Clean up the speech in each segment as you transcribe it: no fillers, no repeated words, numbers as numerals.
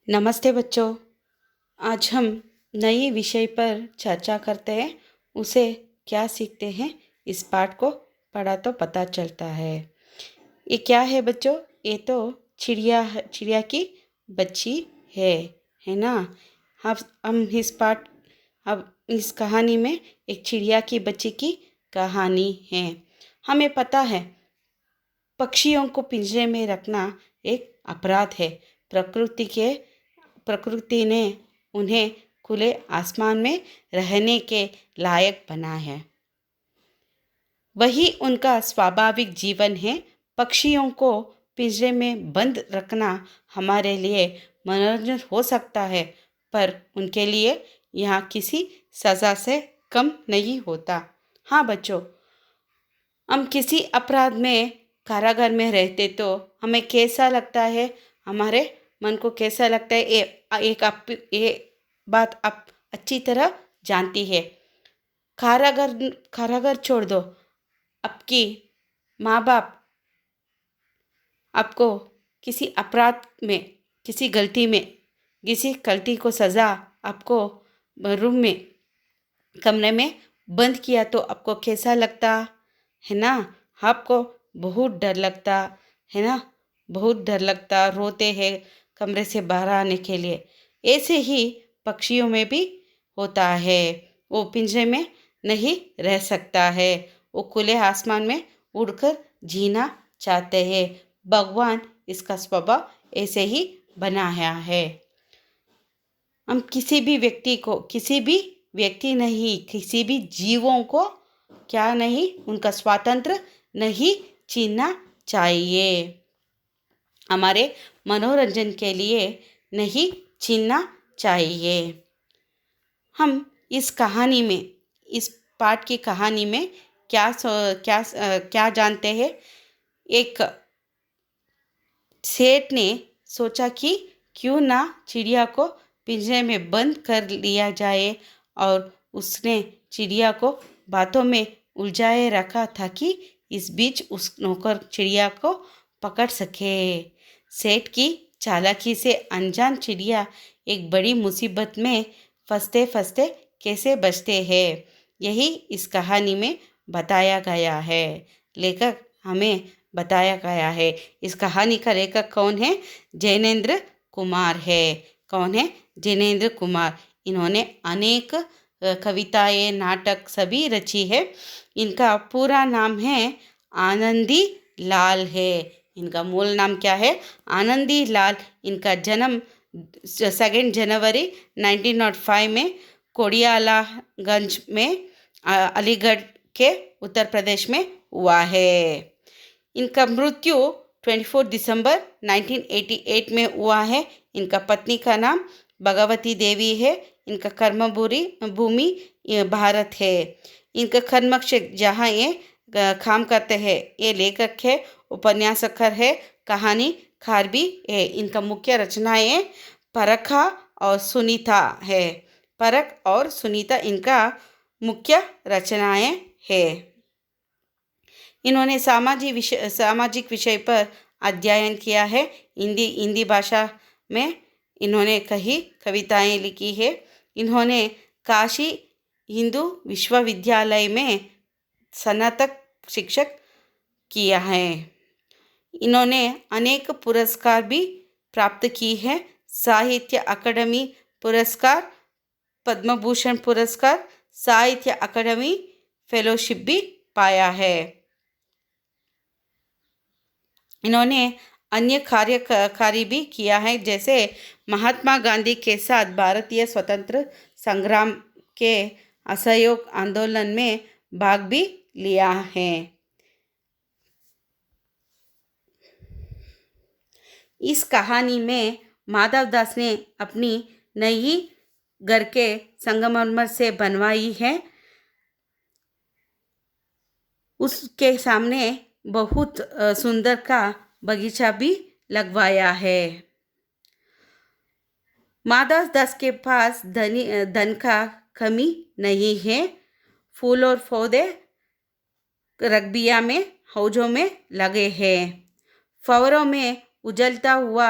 नमस्ते बच्चों। आज हम नए विषय पर चर्चा करते हैं। उसे क्या सीखते हैं, इस पाठ को पढ़ा तो पता चलता है। ये क्या है बच्चों? ये तो चिड़िया की बच्ची है ना। हम अब इस कहानी में एक चिड़िया की बच्ची की कहानी है। हमें पता है पक्षियों को पिंजरे में रखना एक अपराध है। प्रकृति ने उन्हें खुले आसमान में रहने के लायक बना है। वही उनका स्वाभाविक जीवन है। पक्षियों को पिंजरे में बंद रखना हमारे लिए मनोरंजन हो सकता है, पर उनके लिए यहाँ किसी सज़ा से कम नहीं होता। हाँ बच्चों, हम किसी अपराध में कारागार में रहते तो हमें कैसा लगता है, हमारे मन को कैसा लगता है, ये बात आप अच्छी तरह जानती है। कारागार छोड़ दो, आपकी माँ बाप आपको किसी अपराध में, किसी गलती को सज़ा आपको रूम में, कमरे में बंद किया तो आपको कैसा लगता है ना। आपको बहुत डर लगता है ना, बहुत डर लगता, रोते हैं कमरे से बाहर आने के लिए। ऐसे ही पक्षियों में भी होता है। वो पिंजरे में नहीं रह सकता है, वो खुले आसमान में उड़कर जीना चाहते हैं। भगवान इसका स्वभाव ऐसे ही बनाया है। हम किसी भी व्यक्ति नहीं, किसी भी जीवों को क्या नहीं, उनका स्वातंत्र नहीं छीनना चाहिए। हमारे मनोरंजन के लिए नहीं छीनना चाहिए। हम इस पाठ की कहानी में क्या जानते हैं? एक सेठ ने सोचा कि क्यों ना चिड़िया को पिंजरे में बंद कर लिया जाए, और उसने चिड़िया को बातों में उलझाए रखा था कि इस बीच उस नौकर चिड़िया को पकड़ सके। सेठ की चालाकी से अनजान चिड़िया एक बड़ी मुसीबत में फंसते फंसते कैसे बचते हैं, यही इस कहानी में बताया गया है। लेखक हमें बताया गया है। इस कहानी का लेखक कौन है? जैनेंद्र कुमार है। कौन है? जैनेंद्र कुमार। इन्होंने अनेक कविताएं, नाटक सभी रची है। इनका पूरा नाम है आनंदी लाल है। इनका मूल नाम क्या है? आनंदी लाल। इनका जन्म 2 जनवरी 1905 में कोडियालागंज में अलीगढ़ के उत्तर प्रदेश में हुआ है। इनका मृत्यु 24 दिसंबर 1988 में हुआ है। इनका पत्नी का नाम भगवती देवी है। इनका भूमि भारत है। इनका कर्मक्षेत्र जहाँ ये काम करते हैं, ये लेखक है, उपन्यासकार है, कहानीकार भी है। इनका मुख्य रचनाएं परखा और सुनीता है। परख और सुनीता इनका मुख्य रचनाएं है। इन्होंने सामाजिक विषय पर अध्ययन किया है। हिंदी भाषा में इन्होंने कई कविताएं लिखी है। इन्होंने काशी हिंदू विश्वविद्यालय में स्नातक शिक्षक किया है। इन्होंने अनेक पुरस्कार भी प्राप्त की है। साहित्य अकादमी पुरस्कार, पद्म भूषण पुरस्कार, साहित्य अकादमी फेलोशिप भी पाया है। इन्होंने अन्य कार्य भी किया है, जैसे महात्मा गांधी के साथ भारतीय स्वतंत्र संग्राम के असहयोग आंदोलन में भाग भी लिया है। इस कहानी में माधवदास ने अपनी नई घर के संगमरमर से बनवाई है। उसके सामने बहुत सुंदर का बगीचा भी लगवाया है। माधवदास के पास धन का कमी नहीं है। फूल और पौधे रकबिया में, हौजों में लगे हैं। फव्वारों में उजलता हुआ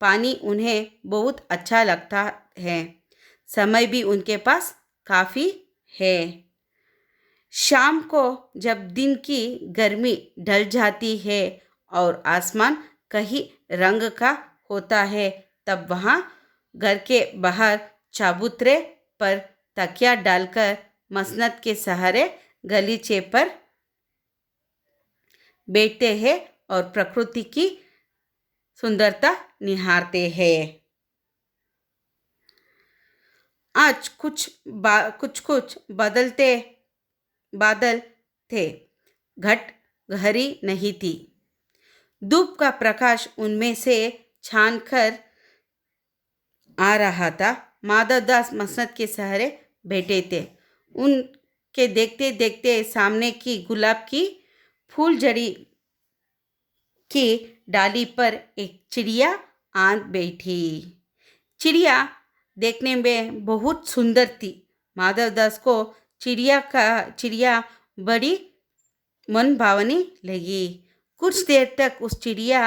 पानी उन्हें बहुत अच्छा लगता है। समय भी उनके पास काफ़ी है। शाम को जब दिन की गर्मी ढल जाती है और आसमान कहीं रंग का होता है, तब वहाँ घर के बाहर चबूतरे पर तकिया डालकर मसनद के सहारे गलीचे पर बैठते हैं और प्रकृति की सुंदरता निहारते हैं। आज कुछ कुछ बदलते बादल थे। घट गहरी नहीं थी। धूप का प्रकाश उनमें से छान कर आ रहा था। माधवदास मसनद के सहारे बैठे थे। उनके देखते देखते सामने की गुलाब की फूलझड़ी की डाली पर एक चिड़िया आ बैठी। चिड़िया देखने में बहुत सुंदर थी। माधवदास को चिड़िया बड़ी मनभावनी लगी। कुछ देर तक उस चिड़िया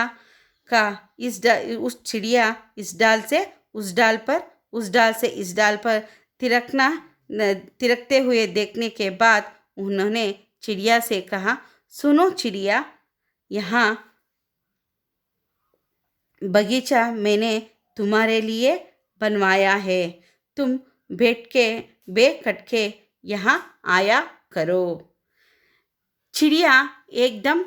इस डाल से उस डाल पर, उस डाल से इस डाल पर तिरकते हुए देखने के बाद उन्होंने चिड़िया से कहा, सुनो चिड़िया, यहाँ बगीचा मैंने तुम्हारे लिए बनवाया है। तुम बेखट के यहाँ आया करो। चिड़िया एकदम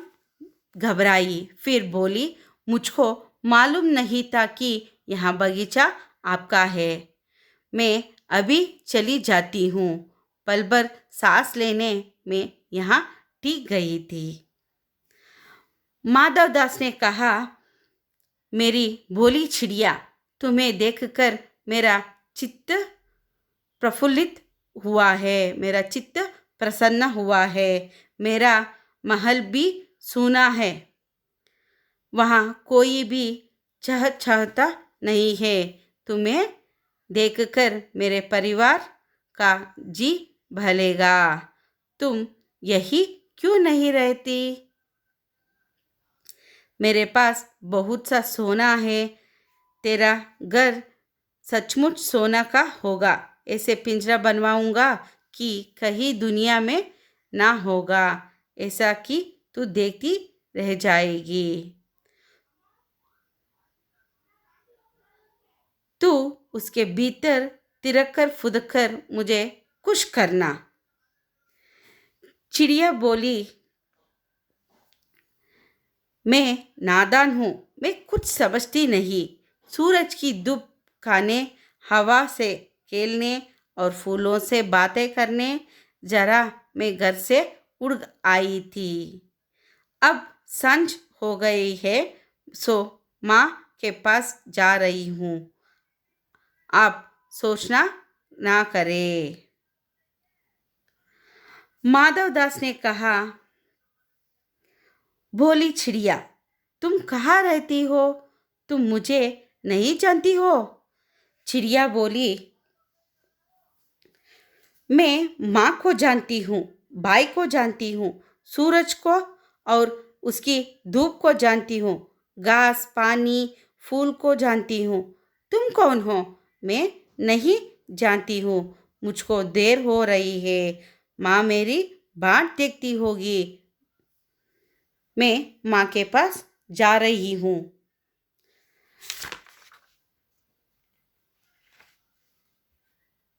घबराई, फिर बोली, मुझको मालूम नहीं था कि यहाँ बगीचा आपका है। मैं अभी चली जाती हूँ। पल भर सांस लेने में यहाँ टिक गई थी। माधवदास ने कहा, मेरी भोली चिड़िया, तुम्हें देखकर मेरा चित्त प्रफुल्लित हुआ है, मेरा चित्त प्रसन्न हुआ है। मेरा महल भी सूना है, वहाँ कोई भी चाहता नहीं है। तुम्हें देखकर मेरे परिवार का जी भलेगा। तुम यही क्यों नहीं रहती? मेरे पास बहुत सा सोना है। तेरा घर सचमुच सोना का होगा। ऐसे पिंजरा बनवाऊंगा कि कहीं दुनिया में ना होगा, ऐसा कि तू देखती रह जाएगी। तू उसके भीतर तिरक फुदक कर मुझे खुश करना। चिड़िया बोली, मैं नादान हूँ, मैं कुछ समझती नहीं। सूरज की धूप खाने, हवा से खेलने और फूलों से बातें करने जरा मैं घर से उड़ आई थी। अब संझ हो गई है, सो माँ के पास जा रही हूँ। आप सोचना ना करें। माधवदास ने कहा, भोली चिड़िया, तुम कहाँ रहती हो? तुम मुझे नहीं जानती हो? चिड़िया बोली, मैं माँ को जानती हूँ, भाई को जानती हूँ, सूरज को और उसकी धूप को जानती हूँ, घास, पानी, फूल को जानती हूँ। तुम कौन हो? मैं नहीं जानती हूँ। मुझको देर हो रही है। माँ मेरी बाट देखती होगी। मैं माँ के पास जा रही हूँ।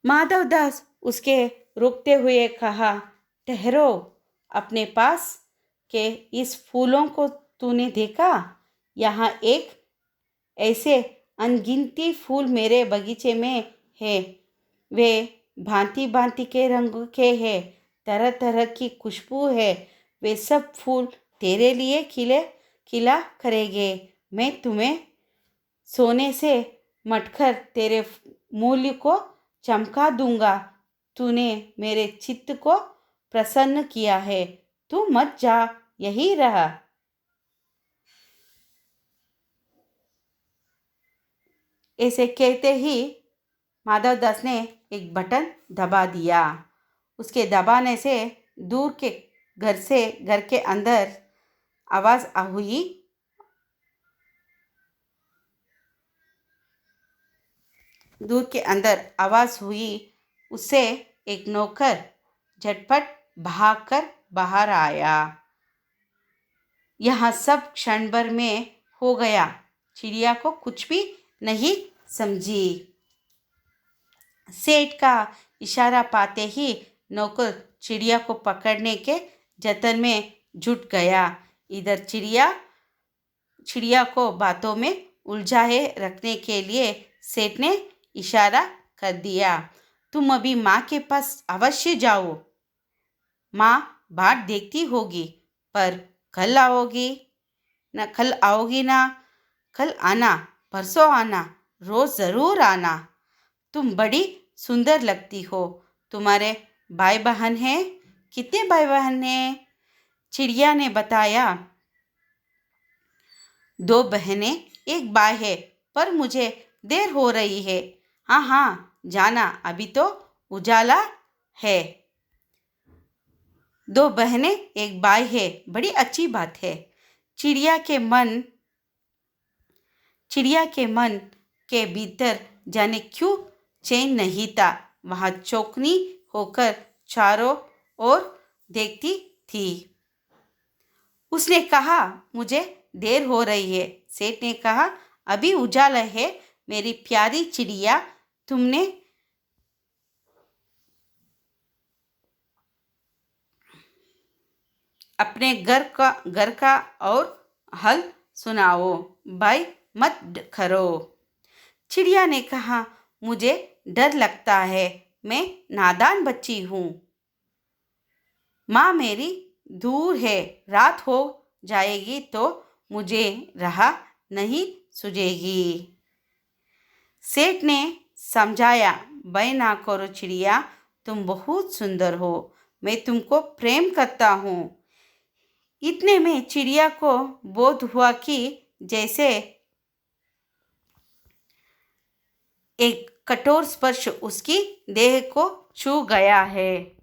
माधवदास उसके रुकते हुए कहा, ठहरो, अपने पास के इस फूलों को तूने देखा? यहाँ एक ऐसे अनगिनती फूल मेरे बगीचे में है। वे भांति भांति के रंग के हैं, तरह तरह की खुशबू है। वे सब फूल तेरे लिए खिला करेंगे। मैं तुम्हें सोने से मटकर तेरे मूल्य को चमका दूंगा। तूने मेरे चित्त को प्रसन्न किया है। तू मत जा, यही रहा। ऐसे कहते ही माधवदास ने एक बटन दबा दिया। उसके दबाने से दूर के घर के अंदर आवाज़ हुई, दूर के अंदर आवाज़ हुई। उससे एक नौकर झटपट भागकर बाहर आया। यह सब क्षण भर में हो गया। चिड़िया को कुछ भी नहीं समझी। सेठ का इशारा पाते ही नौकर चिड़िया को पकड़ने के जतन में जुट गया। इधर चिड़िया को बातों में उलझाए रखने के लिए सेठ ने इशारा कर दिया। तुम अभी माँ के पास अवश्य जाओ। माँ बाट देखती होगी, पर कल आओगी ना? कल आना, परसों आना, रोज ज़रूर आना। तुम बड़ी सुंदर लगती हो। तुम्हारे भाई बहन हैं? कितने भाई बहन हैं? चिड़िया ने बताया, 2 बहनें, 1 भाई है, पर मुझे देर हो रही है। हाँ हाँ, जाना, अभी तो उजाला है। 2 बहनें, 1 भाई है, बड़ी अच्छी बात है। चिड़िया के मन के भीतर जाने क्यों चैन नहीं था। वहाँ चौकनी होकर चारों ओर देखती थी। उसने कहा, मुझे देर हो रही है। सेठ ने कहा, अभी उजाला है मेरी प्यारी चिड़िया। तुमने अपने घर का और हल सुनाओ, भाई मत करो। चिड़िया ने कहा, मुझे डर लगता है, मैं नादान बच्ची हूँ। माँ मेरी दूर है, रात हो जाएगी तो मुझे राह नहीं सूझेगी। सेठ ने समझाया, भय ना करो चिड़िया, तुम बहुत सुंदर हो, मैं तुमको प्रेम करता हूँ। इतने में चिड़िया को बोध हुआ कि जैसे एक कठोर स्पर्श उसकी देह को छू गया है।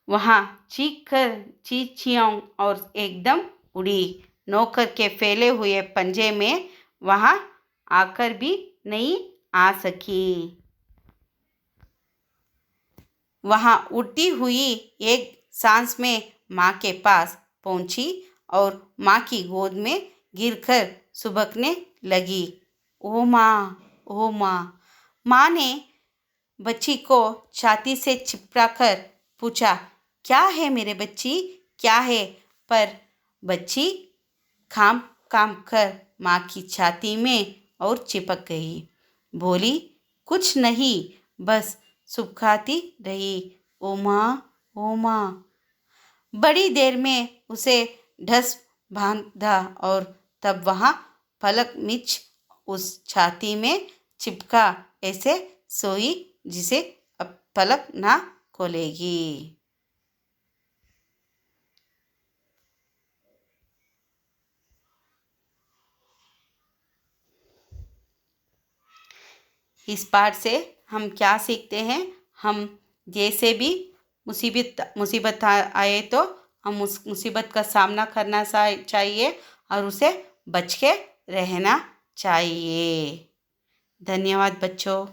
वहाँ चीख कर चींचियों और एकदम उड़ी। नौकर के फैले हुए पंजे में वहाँ आकर भी नहीं आ सकी। वहाँ उड़ती हुई एक सांस में माँ के पास पहुँची और माँ की गोद में गिरकर सुबकने लगी। ओ माँ, ओ माँ। माँ ने बच्ची को छाती से चिपका कर पूछा, क्या है मेरे बच्ची, क्या है? पर बच्ची खाम काम कर माँ की छाती में और चिपक गई। बोली, कुछ नहीं, बस सुबकाती रही। ओ माँ, ओ माँ। बड़ी देर में उसे ढस बांधा और तब वहाँ पलक मिच उस छाती में चिपका ऐसे सोई जिसे अब पलक ना खोलेगी। इस पाठ से हम क्या सीखते हैं? हम जैसे भी मुसीबत आए तो हम उस मुसीबत का सामना करना चाहिए और उसे बच के रहना चाहिए। धन्यवाद बच्चों।